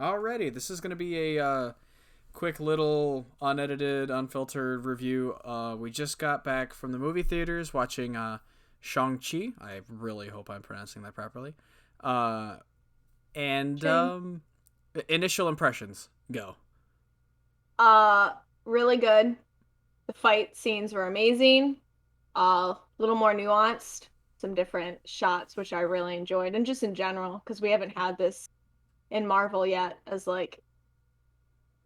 Alrighty, this is going to be a quick little unedited, unfiltered review. We just got back from the movie theaters watching Shang Chi. I really hope I'm pronouncing that properly. Uh, and Ching. initial impressions. Go. Uh, really good. The fight scenes were amazing. A little more nuanced, some different shots, which I really enjoyed, and just in general, because we haven't had this in Marvel yet as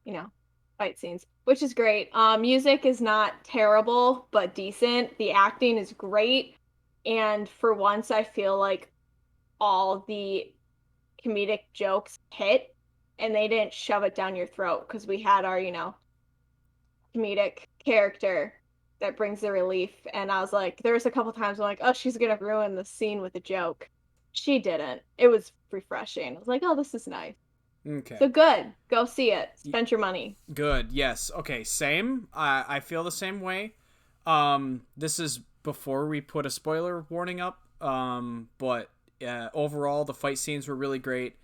you know, fight scenes, which is great. Music is not terrible, but decent. The acting is great, and for once, I feel like all the comedic jokes hit, and they didn't shove it down your throat because we had our, comedic character that brings the relief. And I was like, there was a couple times I'm like, oh, she's gonna ruin the scene with a joke. She didn't. It was refreshing. I was like, oh, this is nice. Okay. So good. Go see it. Spend your money. Good. Yes. Okay. Same. I feel the same way. This is before we put a spoiler warning up. But overall, the fight scenes were really great.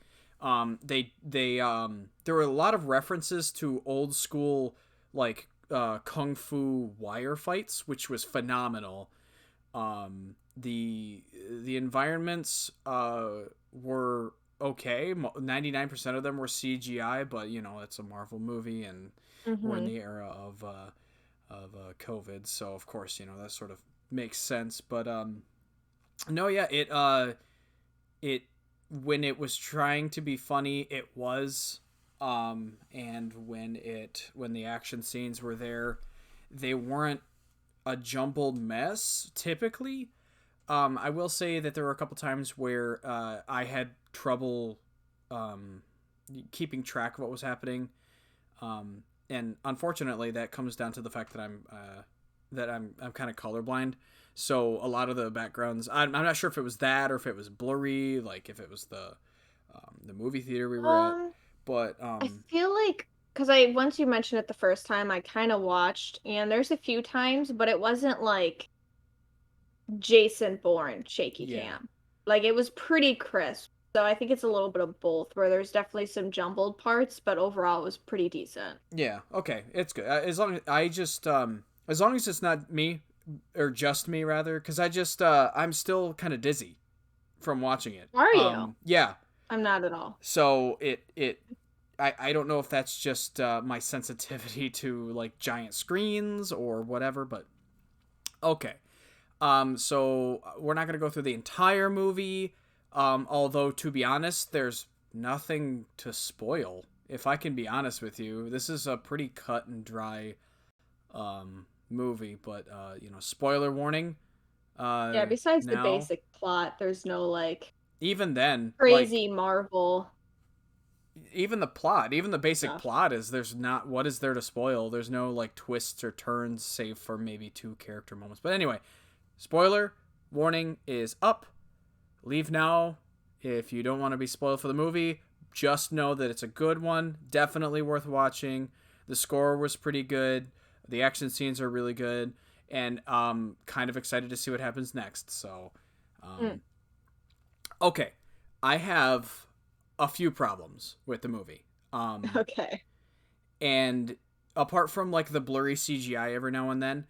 There were a lot of references to old school like kung fu wire fights, which was phenomenal. The environments were okay. 99% of them were CGI, but it's a Marvel movie, and we're in Mm-hmm. the era of COVID, so of course that sort of makes sense. But no, yeah, it when it was trying to be funny, it was. And when the action scenes were there, they weren't a jumbled mess typically. I will say that there were a couple times where I had trouble um, keeping track of what was happening, and unfortunately, that comes down to the fact that I'm kind of colorblind. So a lot of the backgrounds, I'm not sure if it was that or if it was blurry, like if it was the movie theater we were at, Um, but I feel like because I once you mentioned it the first time, I kind of watched, and there's a few times, but it wasn't like Jason Bourne shaky yeah. cam. Like it was pretty crisp. So I think it's a little bit of both, where there's definitely some jumbled parts, but overall it was pretty decent. Yeah, okay, it's good. As long as it's not me or just me rather, because I'm still kind of dizzy from watching it. Are you? Yeah. I'm not at all. So I don't know if that's just my sensitivity to like giant screens or whatever, but okay. So we're not gonna go through the entire movie. Although to be honest, there's nothing to spoil. If I can be honest with you, this is a pretty cut and dry movie. But spoiler warning. Yeah, besides the Now, basic plot, there's no like even then, like crazy Marvel even the plot, even the basic stuff. plot is there's not what is there to spoil. There's no like twists or turns, save for maybe two character moments. But anyway, spoiler warning is up. Leave now if you don't want to be spoiled for the movie. Just know that it's a good one, definitely worth watching. The score was pretty good. The action scenes are really good, and kind of excited to see what happens next. So, Mm, um, okay, I have a few problems with the movie. okay. And apart from like the blurry CGI every now and then,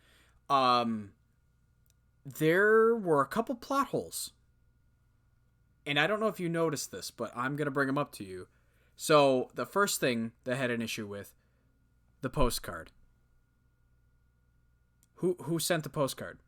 um, there were a couple plot holes, and I don't know if you noticed this, but I'm gonna bring them up to you. So the first thing that I had an issue with the postcard. Who sent the postcard?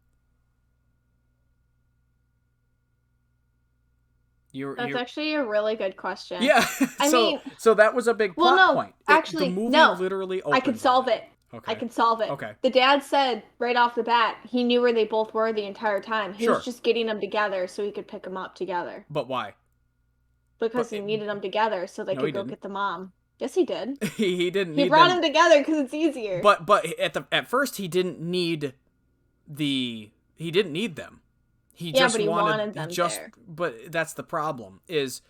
That's You're actually a really good question. yeah. I so mean, so that was a big well, plot no, point. The actually, movie no. literally I can opens on solve that. it. I Okay. can solve it. Okay. The dad said right off the bat he knew where they both were the entire time. He was Sure. just getting them together so he could pick them up together But why? because But he needed them together so they no, he could go didn't. get the mom. Yes, he did. He didn't He need brought them. them together because it's easier. But at first he didn't need them. Yeah, but he wanted He them just there. but that's the problem is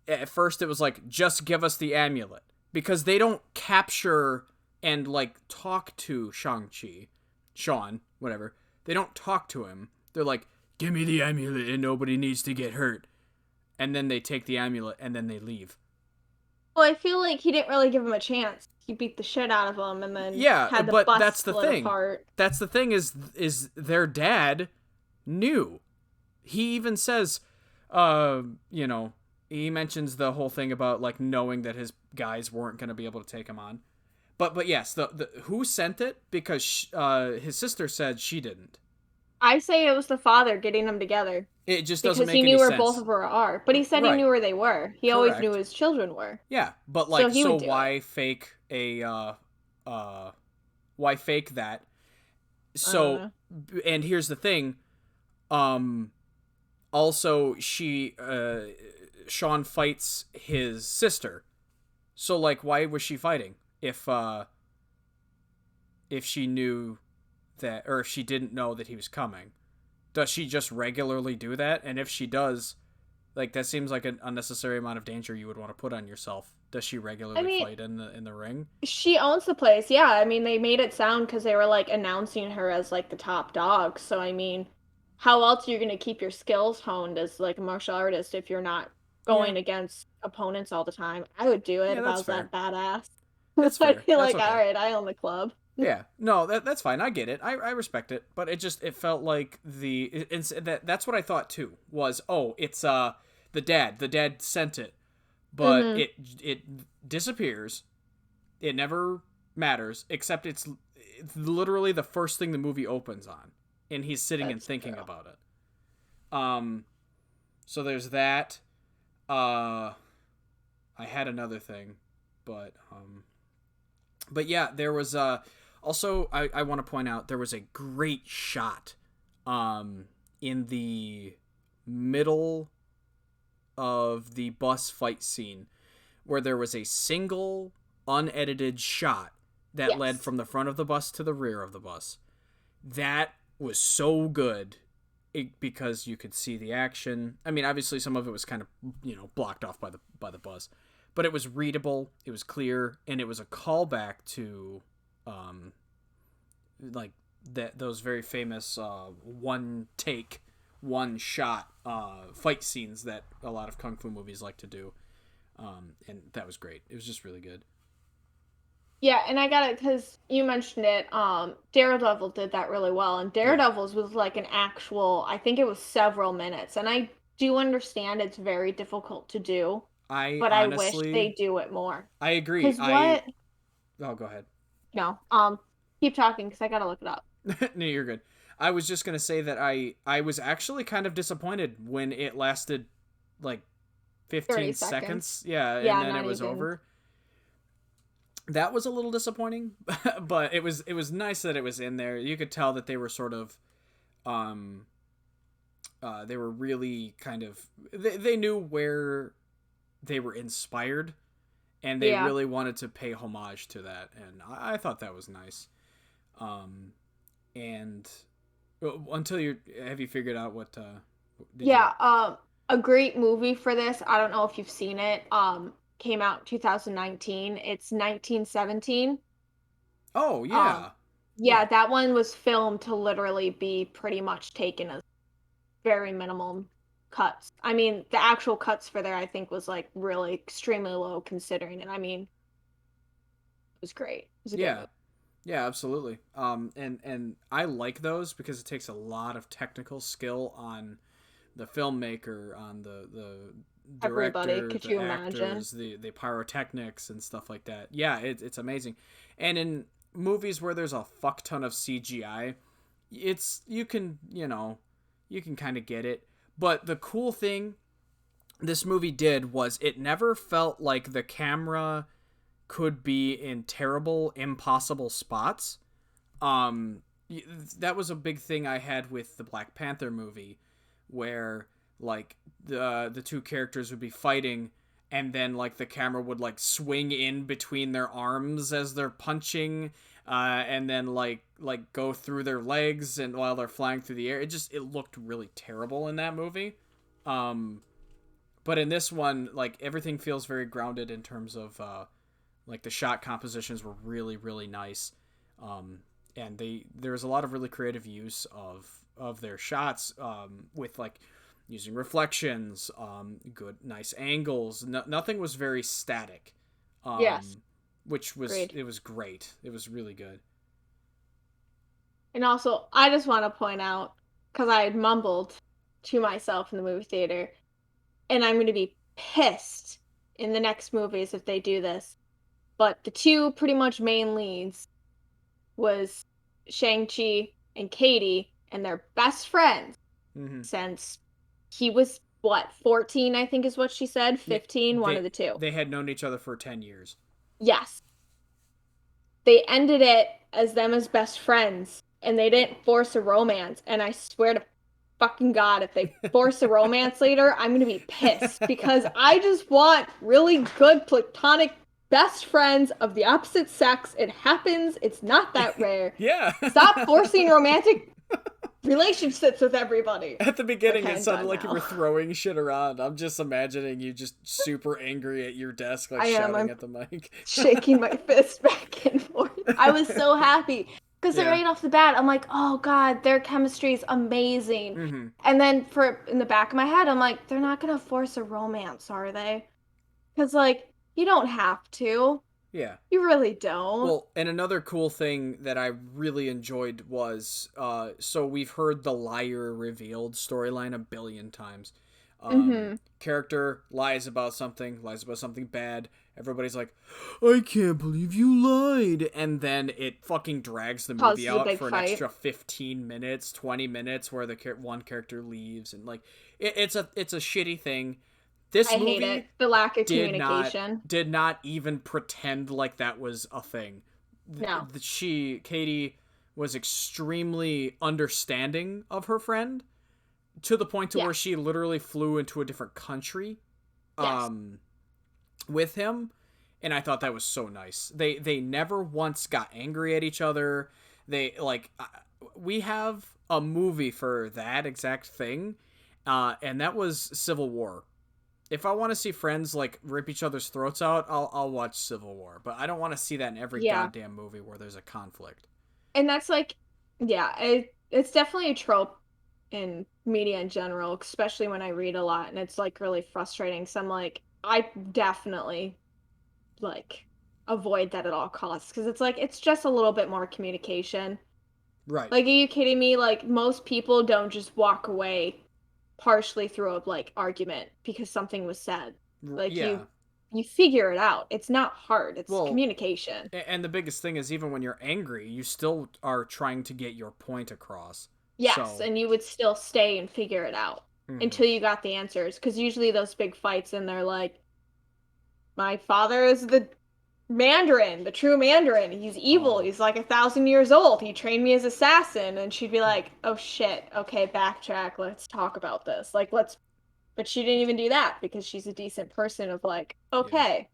at first it was like just give us the amulet because they don't capture and like talk to Shang-Chi, Sean, whatever. They don't talk to him. They're like, "Give me the amulet and nobody needs to get hurt." And then they take the amulet and then they leave. Well, I feel like he didn't really give him a chance. He beat the shit out of him and then Yeah, had the but bus that's the split thing. apart. That's the thing is their dad knew. He even says, uh, you know, he mentions the whole thing about like knowing that his guys weren't going to be able to take him on. But yes, the who sent it because his sister said she didn't. I say it was the father getting them together It just doesn't because he make any knew where both sense. of her are. But he said he knew Right. where they were. He always knew Correct. his children were. Yeah, but So like, he so would do it. uh, why fake that? I don't So, know. and here's the thing. Um, also, Sean fights his sister. So, like, why was she fighting if she knew that, or if she didn't know that he was coming? Does she just regularly do that? And if she does, like, that seems like an unnecessary amount of danger you would want to put on yourself. Does she I regularly mean, fight in the ring? she owns the place. Yeah, I mean, they made it sound because they were like announcing her as like the top dog. So, I mean, how else are you going to keep your skills honed as like a martial artist if you're not Yeah, going against opponents all the time? I would do it yeah, if I that's was fair. that badass. That's I'd fair. be That's like, all okay. right, I own the club. Yeah, no, that's fine. I get it. I respect it, but it felt like that's what I thought too. Was, oh, it's the dad. The dad sent it, but Mm-hmm. it disappears. It never matters, except it's literally the first thing the movie opens on, and he's sitting and That's thinking true. about it. Um, so there's that. Uh, I had another thing, but yeah, there was also I want to point out there was a great shot in the middle of the bus fight scene where there was a single unedited shot that led Yes. from the front of the bus to the rear of the bus. That was so good because you could see the action. I mean, obviously some of it was kind of, blocked off by the bus, but it was readable, it was clear, and it was a callback to um like that those very famous one take, one shot fight scenes that a lot of kung fu movies like to do. And that was great. It was just really good. Yeah, and I got it because you mentioned it. Daredevil did that really well, and Yeah. Daredevil's was like an actual, I think it was several minutes, and I do understand it's very difficult to do, I but I wish honestly they do it more. I agree. Because I what? Oh, go ahead. No, keep talking because I gotta look it up. No, you're good. I was just gonna say that I was actually kind of disappointed when it lasted like 30 15 seconds. seconds. Yeah, and Yeah, then it not was even. over. That was a little disappointing, but it was nice that it was in there. You could tell that they were sort of um they were really kind of they knew where they were inspired, and they Yeah. really wanted to pay homage to that, and I thought that was nice. Um and until you have you figured out what did you Yeah, a great movie for this. I don't know if you've seen it. Came out 2019. It's 1917. Oh Um, yeah. yeah, Yeah. that one was filmed to literally be pretty much taken as very minimum cuts. I mean, the actual cuts for there, I think, was like really extremely low considering it. I mean, it was great. It was a good Yeah. movie. Yeah, absolutely. And I like those because it takes a lot of technical skill on the filmmaker, on the Everybody, director, could the you imagine? actors, the pyrotechnics and stuff like that. Yeah, it's amazing. And in movies where there's a fuck ton of CGI, it's you can kind of get it. But the cool thing this movie did was it never felt like the camera could be in terrible, impossible spots. Um, that was a big thing I had with the Black Panther movie, where like the two characters would be fighting, and then like the camera would like swing in between their arms as they're punching, and then like go through their legs and while they're flying through the air. It looked really terrible in that movie. Um, but in this one, like everything feels very grounded in terms of like the shot compositions were really really nice. Um, and there's a lot of really creative use of their shots, with like using reflections, good nice angles. Nothing was very static. Yes, which was agreed. it was great. It was really good. And also, I just want to point out, because I had mumbled to myself in the movie theater, and I'm going to be pissed in the next movies if they do this. But the two pretty much main leads was Shang Chi and Katie, and they're best friends Mm-hmm. since he was what, 14, I think is what she said, Yeah, 15, one of the two. they had known each other for 10 years. Yes. They ended it as them as best friends and they didn't force a romance. And I swear to fucking God, if they force a romance later, I'm gonna be pissed because I just want really good platonic best friends of the opposite sex. It happens, it's not that rare. Yeah. Stop forcing romantic relationships with everybody. At the beginning, Okay, it I'm sounded done like you were now. throwing shit around. I'm just imagining you just super angry at your desk, like I am. shouting I'm at the mic. shaking my fist back and forth. I was so happy because Yeah. right off the bat, I'm like, oh God, their chemistry is amazing. Mm-hmm. And then for in the back of my head, I'm like, they're not gonna force a romance, are they? Because like, you don't have to. Yeah. You really don't. Well, and another cool thing that I really enjoyed was so we've heard the liar revealed storyline a billion times. Mm-hmm. Character lies about something bad. Everybody's like, I can't believe you lied. And then it fucking drags the movie Causes a out big for an fight. extra 15 minutes, 20 minutes where the one character leaves. And like, it's a shitty thing. This I hate movie it. The lack of did not communication. did not even pretend like that was a thing. No. Katie was extremely understanding of her friend to the point to where Yes. she literally flew into a different country Yes. um with him, and I thought that was so nice. They never once got angry at each other. They like we have a movie for that exact thing, and that was Civil War. If I want to see friends like rip each other's throats out, I'll watch Civil War. But I don't want to see that in every Yeah. goddamn movie where there's a conflict. And that's like, yeah, it's definitely a trope in media in general, especially when I read a lot and it's like really frustrating. So I'm like, I definitely like avoid that at all costs because it's like it's just a little bit more communication. Right. Like, are you kidding me? Like most people don't just walk away partially through a like argument because something was said. Like Yeah. you figure it out. It's not hard. It's Well, communication. and the biggest thing is even when you're angry, you still are trying to get your point across. Yes, So, and you would still stay and figure it out mm-hmm. until you got the answers. Because usually those big fights, and they're like, my father is the Mandarin, the true Mandarin. He's evil. Oh, He's like 1,000 years old. He trained me as assassin. And she'd be like, oh shit, okay, backtrack. Let's talk about this. Like, let's. But she didn't even do that because she's a decent person of like, yeah. okay.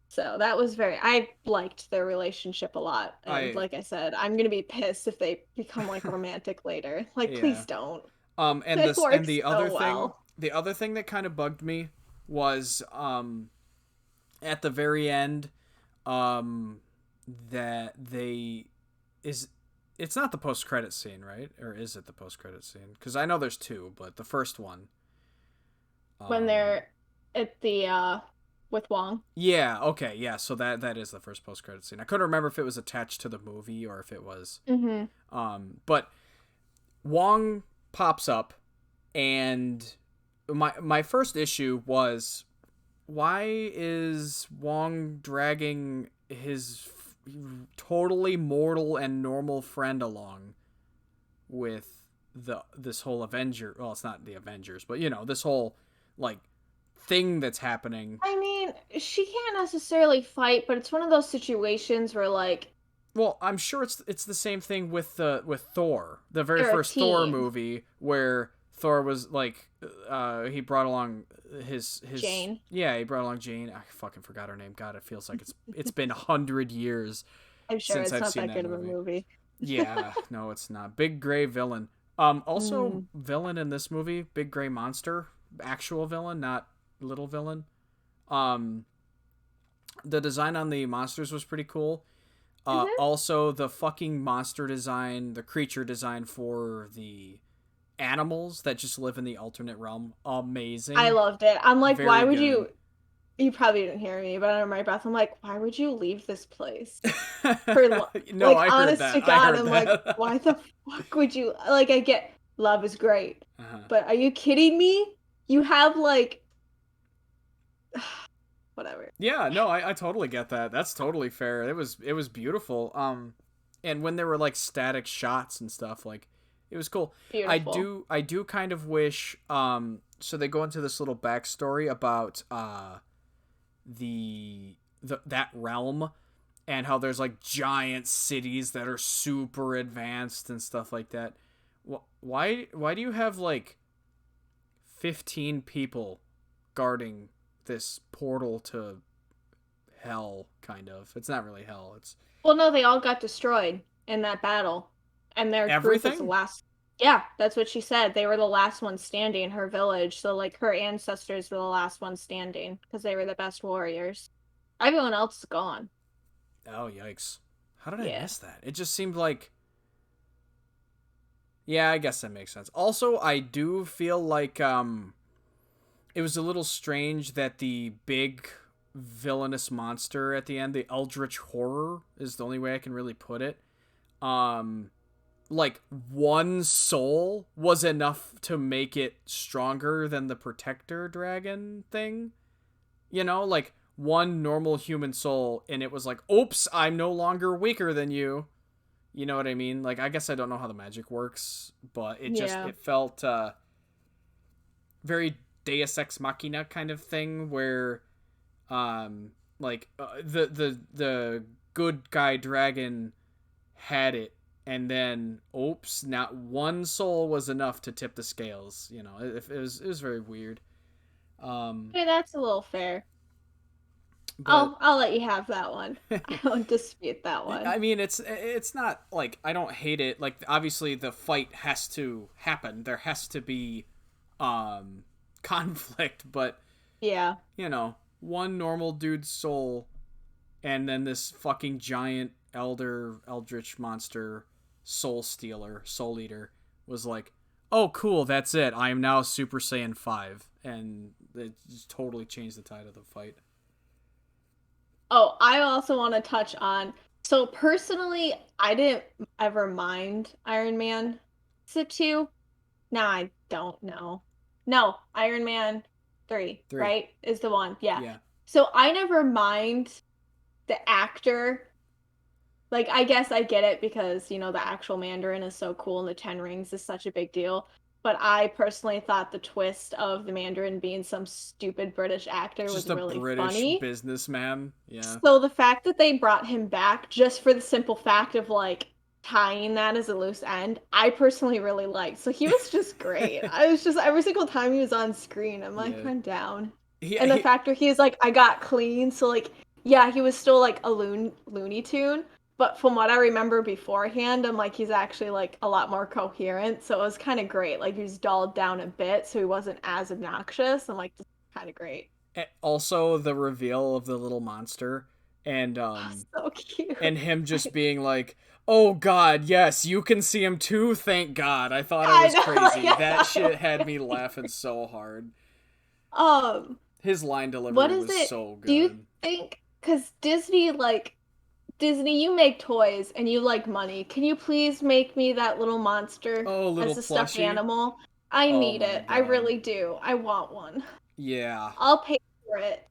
So that was very, I liked their relationship a lot. And I like I said, I'm gonna be pissed if they become like romantic later. Like, yeah. please don't. And It this and works so well. the other thing that kind of bugged me was at the very end um that they is it's not the post credit scene, right? Or is it the post credit scene? Cuz I know there's two, but the first one When um they're at the with Wong. yeah, okay, yeah, so that is the first post credit scene. I couldn't remember if it was attached to the movie or if it was Mm-hmm. but Wong pops up, and my first issue was, why is Wong dragging his totally mortal and normal friend along with this whole Avenger? Well, it's not the Avengers, but this whole like thing that's happening. I mean, she can't necessarily fight, but it's one of those situations where like Well, I'm sure it's the same thing with Thor, the very they're a first Thor team. movie where Thor was like, he brought along his Jane. yeah, he brought along Jane. I fucking forgot her name. God, it feels like it's been 100 years I'm sure since it's I've not seen that that good of a movie. movie. Yeah, no, it's not. Big gray villain. Also Mm. villain in this movie, big gray monster, actual villain, not little villain. Um, the design on the monsters was pretty cool. Mm-hmm. Also, the fucking monster design, the creature design for the animals that just live in the alternate realm, I amazing. loved it. I'm like, why Very would good. you? you probably didn't hear me, but under my breath, I'm like, why would you leave this place? No, Like, I heard honest to that. I God, heard I'm like, why that. the fuck would you, like, I get love is great, Uh-huh. but are you kidding me? You have like, whatever. Yeah, no, I totally get that. That's totally fair. It was beautiful. And when there were like static shots and stuff, like it was cool. Beautiful. I do kind of wish so they go into this little backstory about the that realm and how there's like giant cities that are super advanced and stuff like that. Why do you have like 15 people guarding this portal to hell, kind of? It's not really hell. It's Well, no, they all got destroyed in that battle, and their group was the everything. last. Yeah, that's what she said. They were the last ones standing in her village. So, like, her ancestors were the last ones standing because they were the best warriors. Everyone else is gone. Oh, yikes. How did I Yeah. miss that? It just seemed like, yeah, I guess that makes sense. Also, I do feel like it was a little strange that the big villainous monster at the end, the eldritch horror is the only way I can really put it. Um like one soul was enough to make it stronger than the protector dragon thing. You know, like one normal human soul and it was like, "Oops, I'm no longer weaker than you." You know what I mean? Like I guess I don't know how the magic works, but Yeah. it felt very Deus Ex Machina kind of thing where like the good guy dragon had it and then oops, not one soul was enough to tip the scales. You know, it was very weird. Um, Hey, that's a little fair. but I'll let you have that one. I don't dispute that one. I mean, it's not like I don't hate it. Like obviously the fight has to happen. There has to be um conflict, but Yeah. you know, one normal dude's soul and then this fucking giant elder eldritch monster soul stealer, soul eater was like, "Oh cool, that's it. I am now Super Saiyan 5." And it just totally changed the tide of the fight. Oh, I also want to touch on. So personally, I didn't ever mind Iron Man. Is it two? Now I don't know. No, Iron Man 3, 3. right? Is the one. Yeah. Yeah. So I never mind the actor. Like, I guess I get it because, the actual Mandarin is so cool and the Ten Rings is such a big deal. But I personally thought the twist of the Mandarin being some stupid British actor was Just a really British funny. businessman. Yeah. So the fact that they brought him back just for the simple fact of like tying that as a loose end, I personally really liked. So he was just great. I was just every single time he was on screen, I'm like, Yeah. I'm down. And the He fact that he's like, I got clean. So like, yeah, he was still like a Looney Tune, but from what I remember beforehand, I'm like, he's actually like a lot more coherent. So it was kind of great. Like he was dulled down a bit, so he wasn't as obnoxious. I'm like, just kind of great. also the reveal of the little monster and So cute. and him I, just being like, "Oh God, yes, you can see him too. Thank God." I thought it I was know, like crazy. I That thought it shit was had me funny. laughing so hard. Um, His line what delivery is was it? so Do you good. think, because Disney, you make toys and you like money. Can you please make me that little monster Oh, little as a stuffed plushie. animal? I Oh need my it. I God. really do. I want one. Yeah. I'll pay for it.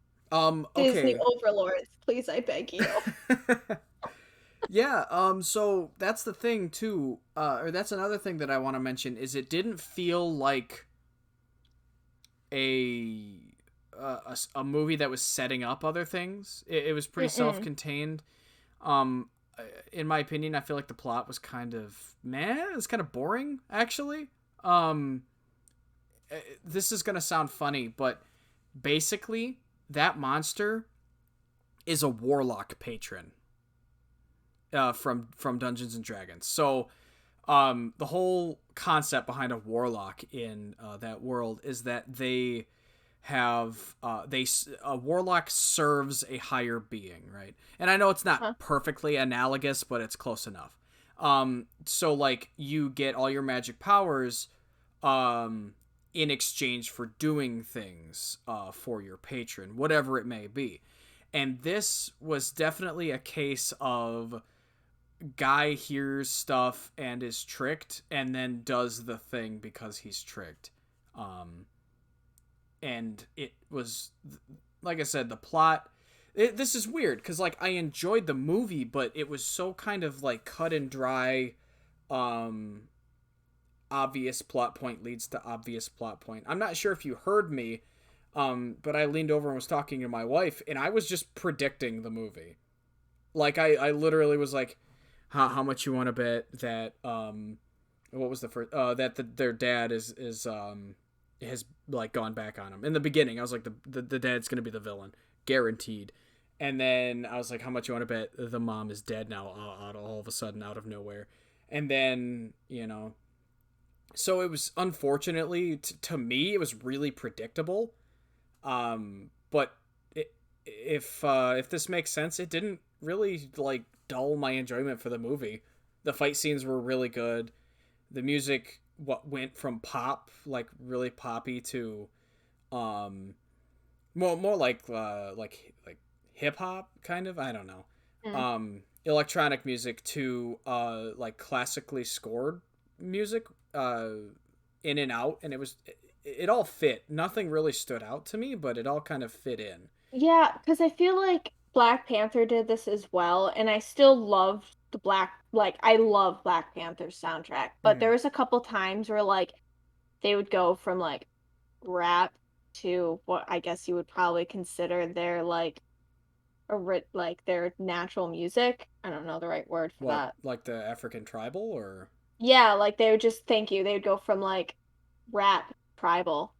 Disney Okay. overlords, please, I beg you. Yeah, so that's the thing too. Or that's another thing that I want to mention is it didn't feel like a a movie that was setting up other things. It was pretty Mm-mm. self-contained. Um, in my opinion, I feel like the plot was kind of meh. It's kind of boring, actually. Um, this is gonna sound funny, but basically, that monster is a warlock patron from Dungeons and Dragons. So, the whole concept behind a warlock in that world is that they have a warlock serves a higher being, right? And I know it's not Huh. perfectly analogous, but it's close enough. So like you get all your magic powers, um, in exchange for doing things for your patron, whatever it may be. And this was definitely a case of guy hears stuff and is tricked and then does the thing because he's tricked. Um, and it was, like I said, the plot. This is weird because like I enjoyed the movie, but it was so kind of like cut and dry. Um, Obvious plot point leads to obvious plot point. I'm not sure if you heard me, but I leaned over and was talking to my wife, and I was just predicting the movie. Like I literally was like, how much you want to bet that what was the first that their dad is has like gone back on him in the beginning. I was like the dad's gonna be the villain, guaranteed. And then I was like, how much you want to bet the mom is dead now, all of a sudden out of nowhere. And then so it was, unfortunately to me, it was really predictable. But if this makes sense, it didn't really like dull my enjoyment for the movie. The fight scenes were really good. The music what went from pop, like really poppy, to um more like hip hop kind of. I don't know. Mm. Electronic music to like classically scored music in and out, and it all fit. Nothing really stood out to me, but it all kind of fit in. Yeah, because I feel like Black Panther did this as well, and I still love I love Black Panther's soundtrack, but Mm. there was a couple times where like they would go from like rap to what I guess you would probably consider their like their natural music. I don't know the right word for What, that. like the African tribal or? Yeah, like they would just thank you. They would go from like rap tribal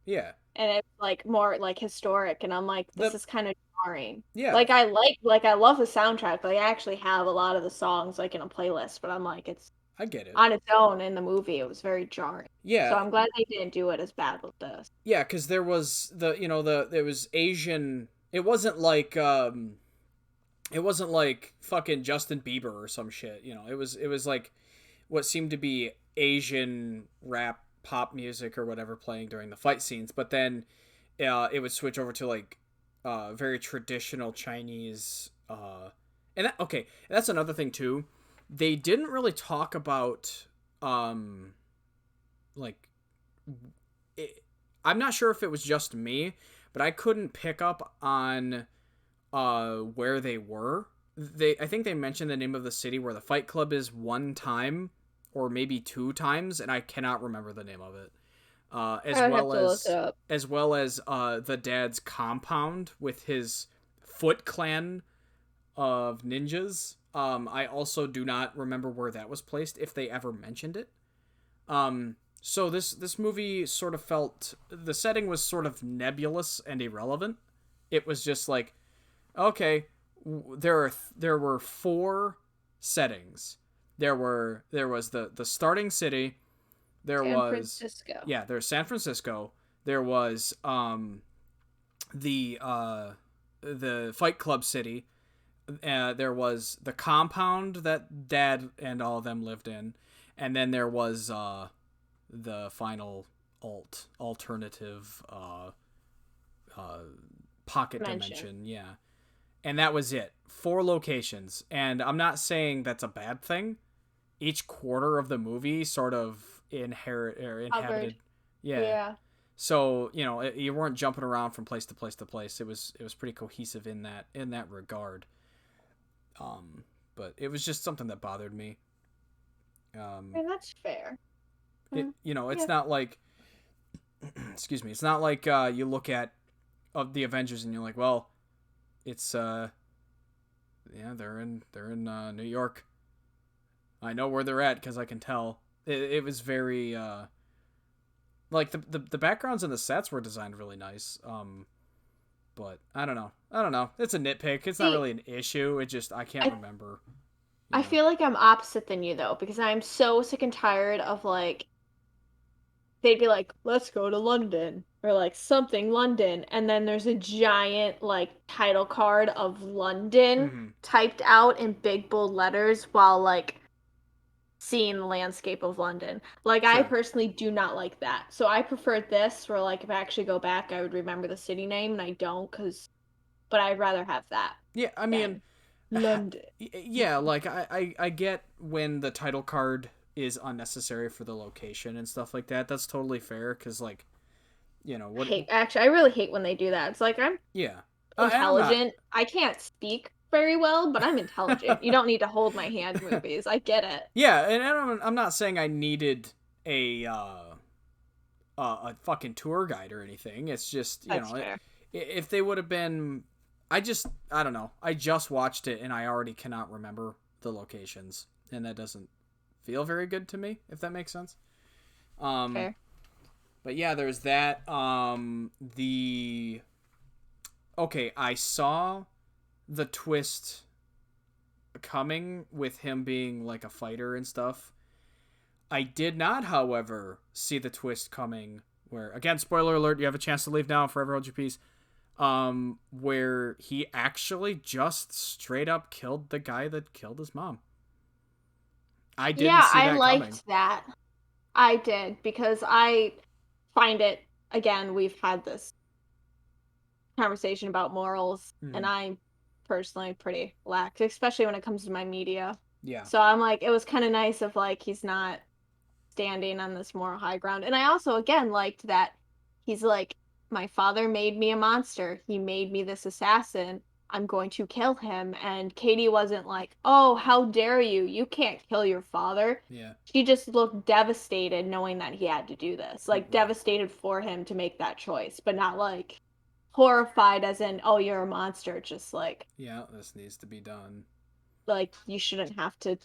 Yeah. and it's like more like historic and I'm like this The is kind of jarring. Yeah, Like I love the soundtrack. Like I actually have a lot of the songs like in a playlist, but I'm like it's I get it. on its own in the movie. It was very jarring. So Yeah, I'm glad they didn't do it as bad with this. yeah, because there was there was Asian. It wasn't like fucking Justin Bieber or some shit. It was like what seemed to be Asian rap pop music or whatever playing during the fight scenes, but then it would switch over to like very traditional Chinese. Okay, that's another thing too. They didn't really talk about like it, I'm not sure if it was just me, but I couldn't pick up on where they were. I think they mentioned the name of the city where the Fight Club is one time or maybe two times, and I cannot remember the name of it. As I would have well to look it as up. the dad's compound with his Foot Clan of ninjas. I also do not remember where that was placed, if they ever mentioned it. So this movie sort of felt, the setting was sort of nebulous and irrelevant. It was just like, okay, there were four settings. There was the starting city. There San was Francisco. Yeah, there's San Francisco. There was the Fight Club city. There was the compound that Dad and all of them lived in, and then there was the final alternative uh, pocket Mention. dimension. Yeah, and that was it. Four locations, and I'm not saying that's a bad thing. Each quarter of the movie sort of Covered. inhabited. Yeah, Yeah. so you weren't jumping around from place to place to place. It was pretty cohesive in that regard. But it was just something that bothered me. I mean, that's fair. It's Yeah. not like excuse me. It's not like you look at of the Avengers and you're like, well, it's yeah, they're in New York. I know where they're at because I can tell. It was very like the backgrounds and the sets were designed really nice. But I don't know. I don't know. It's a nitpick. It's not See, really an issue. It just I can't I remember. You I know. feel like I'm opposite than you though, because I'm so sick and tired of like they'd be like, let's go to London or like something London. And then there's a giant like title card of London Mm-hmm. typed out in big bold letters while like seeing the landscape of London. Like I Sure. personally do not like that. So I prefer this where like if I actually go back I would remember the city name and I don't cuz but I'd rather have that Yeah, I mean, than London. yeah, like I get when the title card is unnecessary for the location and stuff like that. That's totally fair because, like, what? Hate actually I really hate when they do that. It's like I'm Yeah, and I'm not. intelligent. I can't speak very well, but I'm intelligent. You don't need to hold my hand movies. I get it. Yeah, and I'm not saying I needed a a fucking tour guide or anything. It's just That's fair. if they would have been, I don't know. I just watched it and I already cannot remember the locations, and that doesn't feel very good to me. If that makes sense. Um, Fair. but yeah, there's that. The okay, I saw the twist coming with him being like a fighter and stuff. I did not, however, see the twist coming where, again, spoiler alert, you have a chance to leave now, forever hold your peace. Where he actually just straight up killed the guy that killed his mom. I didn't Yeah, see I that coming. liked that. I did because I find it again, we've had this conversation about morals and Mm-hmm. I'm personally pretty lax, especially when it comes to my media. Yeah. So I'm like it was kind of nice of like he's not standing on this moral high ground. And I also again liked that he's like, my father made me a monster. He made me this assassin. I'm going to kill him. And Katie wasn't like, oh, how dare you? You can't kill your father. Yeah. She just looked devastated knowing that he had to do this, like Right. devastated for him to make that choice, but not like horrified as in, oh, you're a monster. Just Yeah, this needs to be done. like you shouldn't have to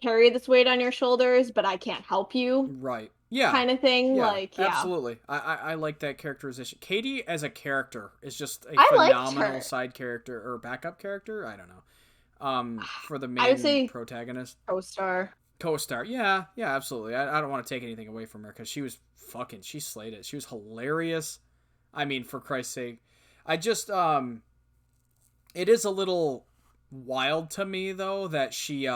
carry this weight on your shoulders, but I can't help you Right. Yeah. kind of thing. Yeah, Like, yeah. absolutely. I like that characterization. Katie as a character is just a I liked phenomenal her. side character or backup character. I don't know. For the I would main say protagonist, co-star. co-star. Yeah, yeah, absolutely. I don't want to take anything away from her because she slayed it. She was hilarious. I mean, for Christ's sake, I just it is a little wild to me though that she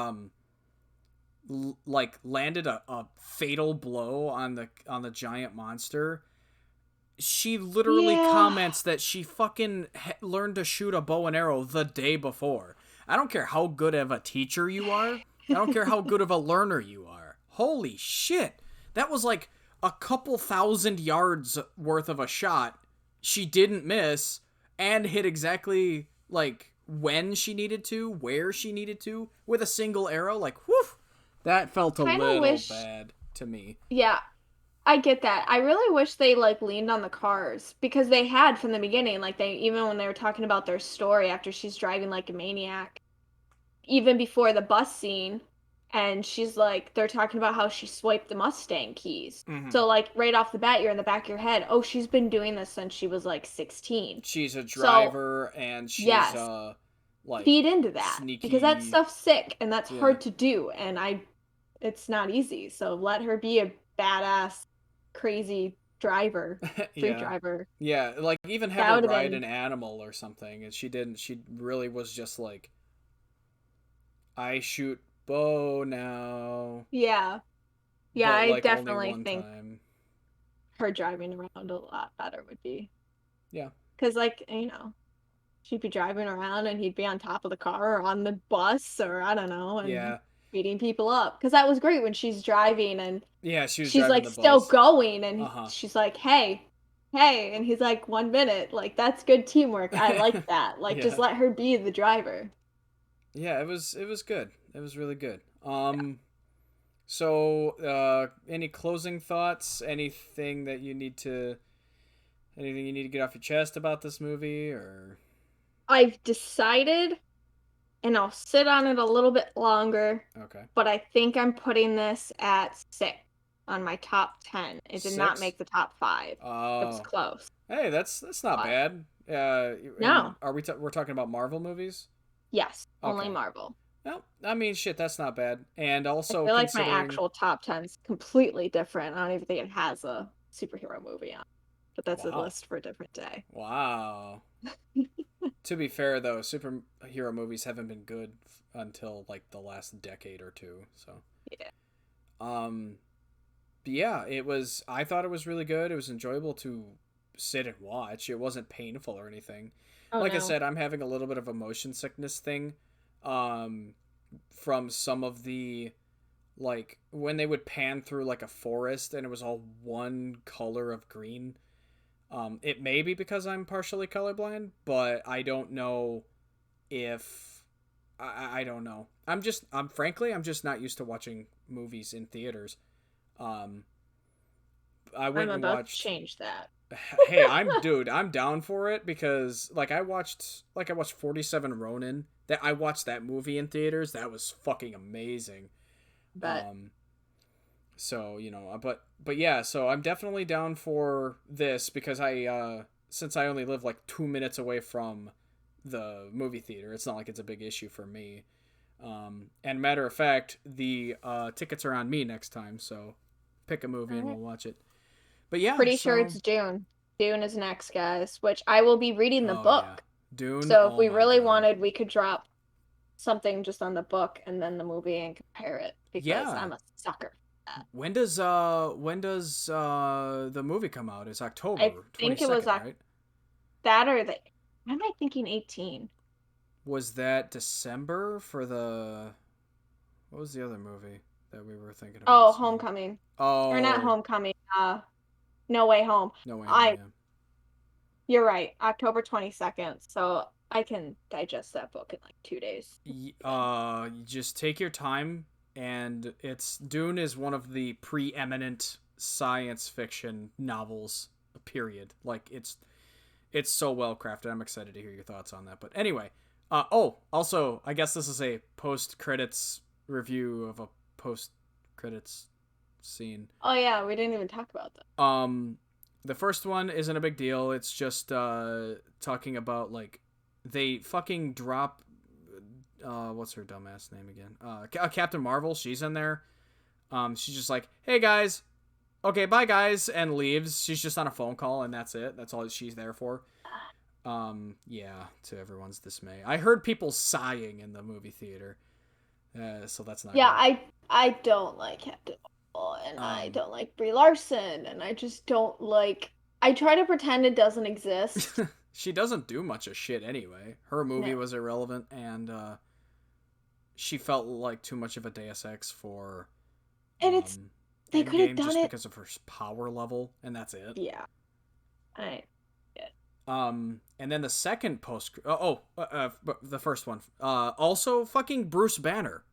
like landed a fatal blow on the giant monster. She literally Yeah. comments that she fucking learned to shoot a bow and arrow the day before. I don't care how good of a teacher you are. I don't care how good of a learner you are. Holy shit. That was like a couple thousand yards worth of a shot. She didn't miss and hit exactly like when she needed to, where she needed to with a single arrow. Like, whew. That felt a Kind of little wish. bad to me. Yeah, I get that. I really wish they like leaned on the cars because they had from the beginning. Like they even when they were talking about their story after she's driving like a maniac, even before the bus scene, and she's like they're talking about how she swiped the Mustang keys. Mm-hmm. So like right off the bat, you're in the back of your head, oh, she's been doing this since she was like 16. She's a So driver and she's yes, like feed into that because that sneaky. stuff's sick and that's Yeah. hard to do and I it's not easy. So let her be a badass crazy driver, street Yeah. driver. Yeah, like even have That her would have ride been an animal or something and she didn't. She really was just like, I shoot bow now, yeah. Yeah, but I like only definitely one think time. her driving around a lot better would be Yeah. because like, she'd be driving around and he'd be on top of the car or on the bus or I don't know and Yeah. beating people up because that was great when she's driving and Yeah, she was she's driving like the still bus. going and Uh-huh. she's like, hey, hey, and he's like, 1 minute. Like that's good teamwork. I like that. Like just Yeah. let her be the driver. Yeah, it was good. It was really good. So any closing thoughts? Anything you need to get off your chest about this movie or I've decided and I'll sit on it a little bit longer, okay. but I think I'm putting this at 6 on my top 10. It did not 6? make the top 5. It was Oh. close, Hey, that's not but bad. And no. are we're talking about Marvel movies? Yes, only Okay. Marvel. Well, I mean, shit, that's not bad. And I also feel like my considering, actual top 10 is completely different. I don't even think it has a superhero movie on, but that's a wow, list for a different day. wow. To be fair, though, superhero movies haven't been good until like the last decade or two. So, Yeah. Um, but yeah, it was. I thought it was really good. It was enjoyable to sit and watch. It wasn't painful or anything. Oh Like I no. said, I'm having a little bit of a motion sickness thing, um, from some of the, like, when they would pan through like a forest and it was all one color of green. It may be because I'm partially colorblind, but I don't know if I don't know. I'm frankly I'm just not used to watching movies in theaters. Um, I I'm went and about to watched. change that. Hey, I'm down for it because I watched 47 Ronin. That I watched that movie in theaters. That was fucking amazing. But Um, so but yeah, so I'm definitely down for this because since I only live like 2 minutes away from the movie theater, it's not like it's a big issue for me. And matter of fact, the tickets are on me next time, so pick a movie and we'll watch it. But yeah, pretty sure so it's Dune. Dune is next, guys, which I will be reading the oh yeah, book. Dune. So if Oh we my really god, wanted, we could drop something just on the book and then the movie and compare it because yeah. I'm a sucker for that. When does the movie come out? It's I October think it was 22nd, right? that or the. Am I thinking 18? Was that December for the? What was the other movie that we were thinking about Oh, seeing? Homecoming. Or not Oh, Homecoming. No Way Home. No Way Home. I Yeah. You're right. October 22nd. So I can digest that book in like 2 days. Good. You just take your time, and it's Dune is one of the preeminent science fiction novels. Period. Like it's so well crafted. I'm excited to hear your thoughts on that. But anyway, also, I guess this is a post credits review of a post credits scene. Oh yeah, we didn't even talk about that. Um, the first one isn't a big deal. It's just talking about like they fucking drop what's her dumbass name again? Captain Marvel. She's in there. She's just like, hey guys, okay, bye guys, and leaves. She's just on a phone call and that's it. That's all she's there for. Yeah, to everyone's dismay. I heard people sighing in the movie theater. So that's not Yeah, good. I don't like Captain Marvel, and I Um, don't like Brie Larson, and I just don't like. I try to pretend it doesn't exist. she doesn't do much of shit anyway. Her movie No, was irrelevant, and she felt like too much of a Deus Ex for and it's um, they could have Endgame done just it. because of her power level, and that's it. Yeah, I. Yeah. And then the second post, the first one, also fucking Bruce Banner,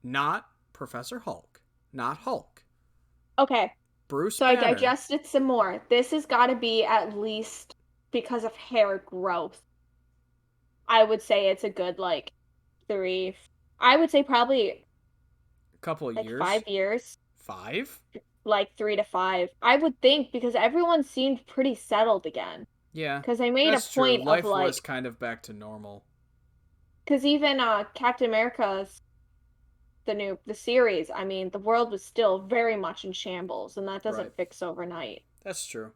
not Professor Hulk, not Hulk, Okay, Bruce so I Banner. digested some more. This has got to be at least because of hair growth. I would say it's a good like three. I would say probably A couple of like years, 5 years, 5. like 3 to 5. I would think because everyone seemed pretty settled again. Yeah, Because I made a that's true. point of Life was like, kind of back to normal. because even Captain America's the series, I mean, the world was still very much in shambles, and that Right. doesn't fix overnight. That's true.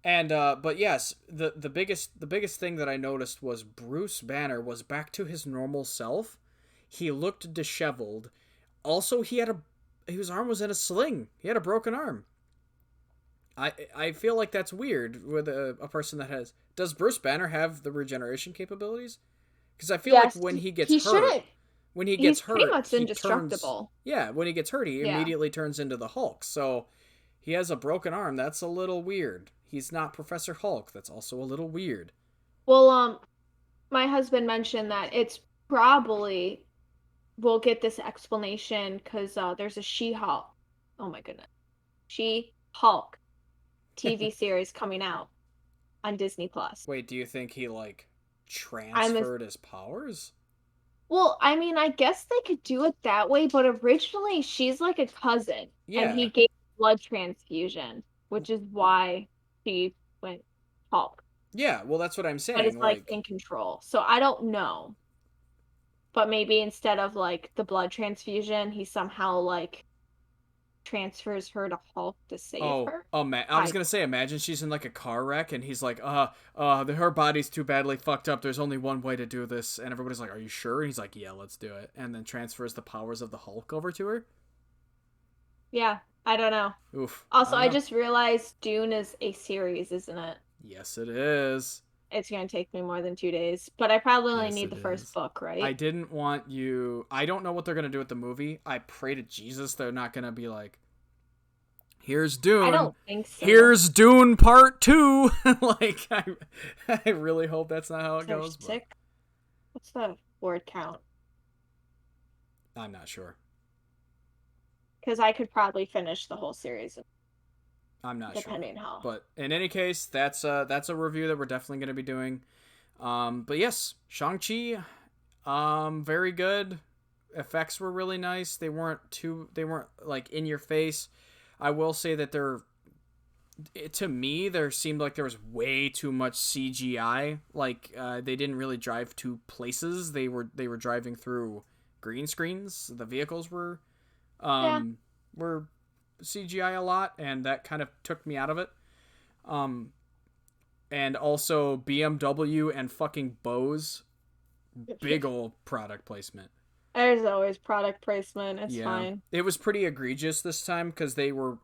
And but yes, the biggest thing that I noticed was Bruce Banner was back to his normal self. He looked disheveled. Also, his arm was in a sling. He had a broken arm. I feel like that's weird with a person that has. Does Bruce Banner have the regeneration capabilities? Because I feel like Yes, when he gets he hurt, shouldn't. when he He's gets pretty hurt, much he turns. indestructible. Yeah, when he gets hurt, he Yeah. immediately turns into the Hulk. So he has a broken arm. That's a little weird. He's not Professor Hulk. That's also a little weird. Well, my husband mentioned that it's probably we'll get this explanation because there's a She-Hulk. Oh my goodness, She-Hulk TV series coming out on Disney Plus. Wait, do you think he like I'm a transferred his powers? Well, I mean, I guess they could do it that way, but originally she's like a cousin, and Yeah. he gave blood transfusion, which is why she went Hulk. Yeah, well that's what I'm But saying. it's like Like in control. So I don't know. But maybe instead of like the blood transfusion, he somehow like transfers her to Hulk to save oh, her. I was I gonna say, imagine she's in like a car wreck and he's like, her body's too badly fucked up. There's only one way to do this, and everybody's like, are you sure? And he's like, yeah, let's do it, and then transfers the powers of the Hulk over to her. Yeah, I don't know. Oof, I Also, don't I know. just realized Dune is a series, isn't it? Yes, it is. It's gonna take me more than 2 days, but I probably only Yes, need it the first is. book, I right? didn't want you. I don't know what they're gonna do with the movie. I pray to Jesus they're not gonna be like, here's I Dune. don't think so. Here's Dune Part 2. Like, I really hope that's not how it There's goes, but six. What's the word count? I'm not sure. Because I could probably finish the whole series, I'm not sure. depending how. But in any case, that's a review that we're definitely going to be doing. But yes, Shang-Chi, very good. Effects were really nice. They weren't like in your face. I will say that to me there seemed like there was way too much CGI. Like they didn't really drive to places. They were driving through green screens. The vehicles Yeah. um were CGI a lot, and that kind of took me out of it. Um, and also BMW and fucking Bose, big old product placement. There's always product placement. It's Yeah, fine. it was pretty egregious this time because they were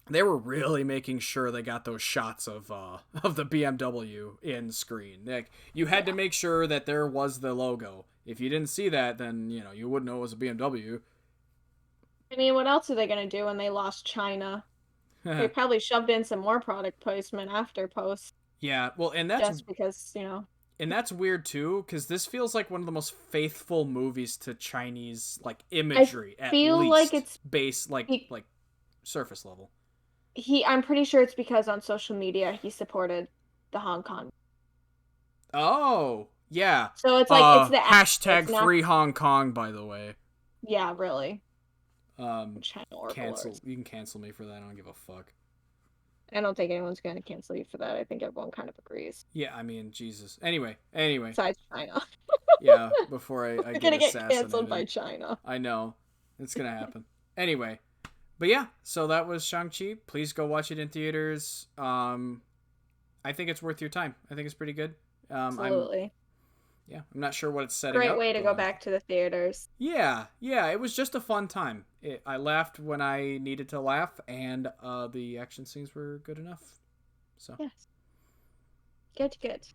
really making sure they got those shots of of the BMW in screen. Like you had to Yeah. make sure that there was the logo. If you didn't see that, then you wouldn't know it was a BMW. I mean, what else are they gonna do when they lost China? They probably shoved in some more product placement after post, Yeah, well, just because. and that's weird too, because this feels like one of the most faithful movies to Chinese like I imagery, at feel like least it's base be like surface level. I'm pretty sure it's because on social media he supported the Hong Kong. Oh yeah. So it's like it's the it's Hashtag not free Hong Kong, by the way. yeah, really. Um, China overlords. cancel. You can cancel me for that. I don't give a fuck. I don't think anyone's gonna cancel you for that. I think everyone kind of agrees. Yeah, I mean Jesus. Anyway. Besides China. Yeah. Before I We're get gonna get canceled assassinated, by China. I know it's gonna happen. Anyway, but yeah. So that was Shang Chi. Please go watch it in theaters. I think it's worth your time. I think it's pretty good. I'm Absolutely. Yeah, I'm not sure what it's setting Great up, way to go but back to the theaters. yeah, it was just a fun time. I laughed when I needed to laugh, and the action scenes were good enough. So Yes. Good, good.